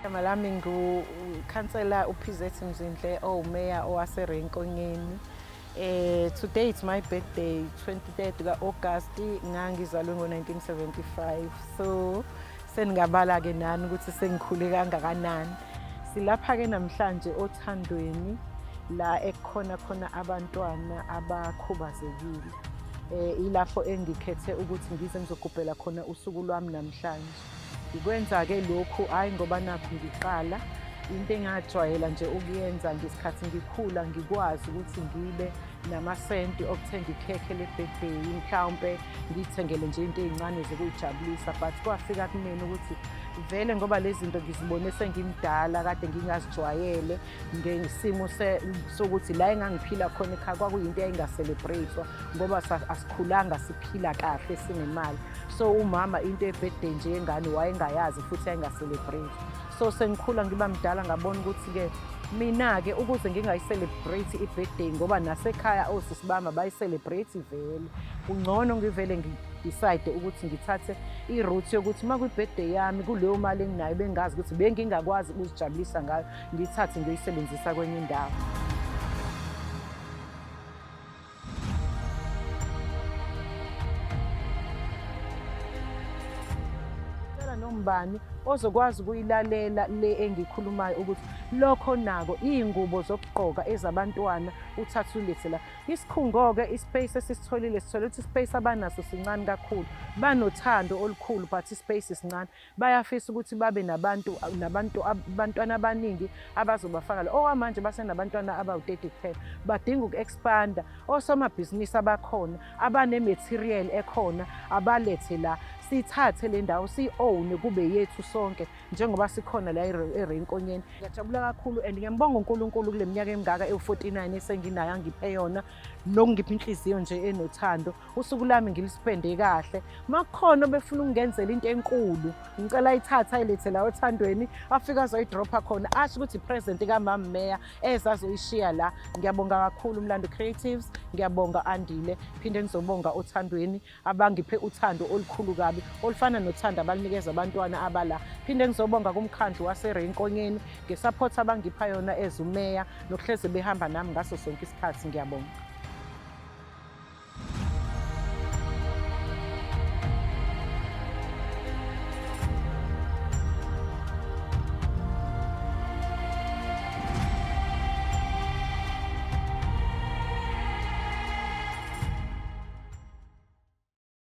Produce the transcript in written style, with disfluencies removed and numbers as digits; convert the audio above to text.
Igama lami ngukhansela uPhizethu Mzindle owumeya waseRenkonyeni. Today it's my birthday, 23rd ka-August. Ngangizalwe ngo-1975. So seningabala-ke nani ukuthi sengikhule kangakanani. Silapha-ke namhlanje othandweni la ekukhona khona abantwana abakhubazekile. Ilapho engikhethe ukuthi ngize ngizogubhela khona usuku lwami namhlanje. Ikwenza-ke lokhu hhayi ngoba nakhu ngiqala, into engajwayela nje ukuyenza ngesikhathi ngikhula ngikwazi ukuthi ngibe namasenti okuthenga ikhekhe le-birthday, mhlawumpe ngiy'thengele nje into ey'ncane zokuy'jabulisa. But kwafika kumina ukuthi vele ngoba lezi zinto ngizibone sengimdala kade ngingazijwayele ngesimo sokuthi la engangiphila khona ekhaya kwakuyinto eyayinga-celebrate-wa ngoba asikhulanga siphila kahle sinemali. So umama into ye-birthday nje yengane wayengayazi futhi yayinga-celebrate. So sengikhula ngiba mdala ngabona ukuthi-ke mina-ke ukuze ngingayi-celebrate i-birthday ngoba nasekhaya osisi bami abayi-celebrate vele. Kungcono ngivele ngidecide ukuthi ngithathe i-route yokuthi uma kwi-birthday yami kuleyo mali enginayo bengazi ukuthi bengingakwazi ukuzijabulisa ngayo, ngiyithathe ngiyoyisebenzisa kwenye indawo. Nombani ozokwazi ukuyilalela le engikhulumayo ukuthi lokho nako iy'ngubo zokugqoka ezabantwana uthathe ulethe la. Isikhungo-ke ispace esisitholile sithole ukuthi ispace abanaso sincane kakhulu. Banothando olukhulu but ispace sincane. Bayafisa ukuthi babe abantwana abaningi abazobafaka la. Okwamanje basenabantwana abawu-30 kuphela. Badinga uku-expanda. Osomabhizinisi abakhona, abane-material ekhona, abalethe la. Siyithathe le ndawo siyi-own kube yethu sonke njengoba sikhona la eRenkonyeni. Ngiyajabula kakhulu and ngiyambonga uNkulunkulu kule minyaka emingaka ewu-49 esenginayo angiphe yona nokungipha inhliziyo nje enothando. Usuku lami ngilispende kahle. Makukhona befuna ukungenzela into enkulu, ngicela ayithathe ayilethe la othandweni afike azoyidropha khona asho ukuthi i-present kaMama Meya ezazoyishiya la. Ngiyabonga kakhulu Mlando Creatives, ngiyabonga Andile, phinde ngizobonga othandweni abangiphe uthando olukhulu kabi olufana nothando abalunikeza abantwana abala. Phinde ngizobonga kumkhandlu waseRenkonyeni ngesupport abangipha yona as umeya nokuhleze behamba nami ngaso sonke isikhathi. Ngiyabonga.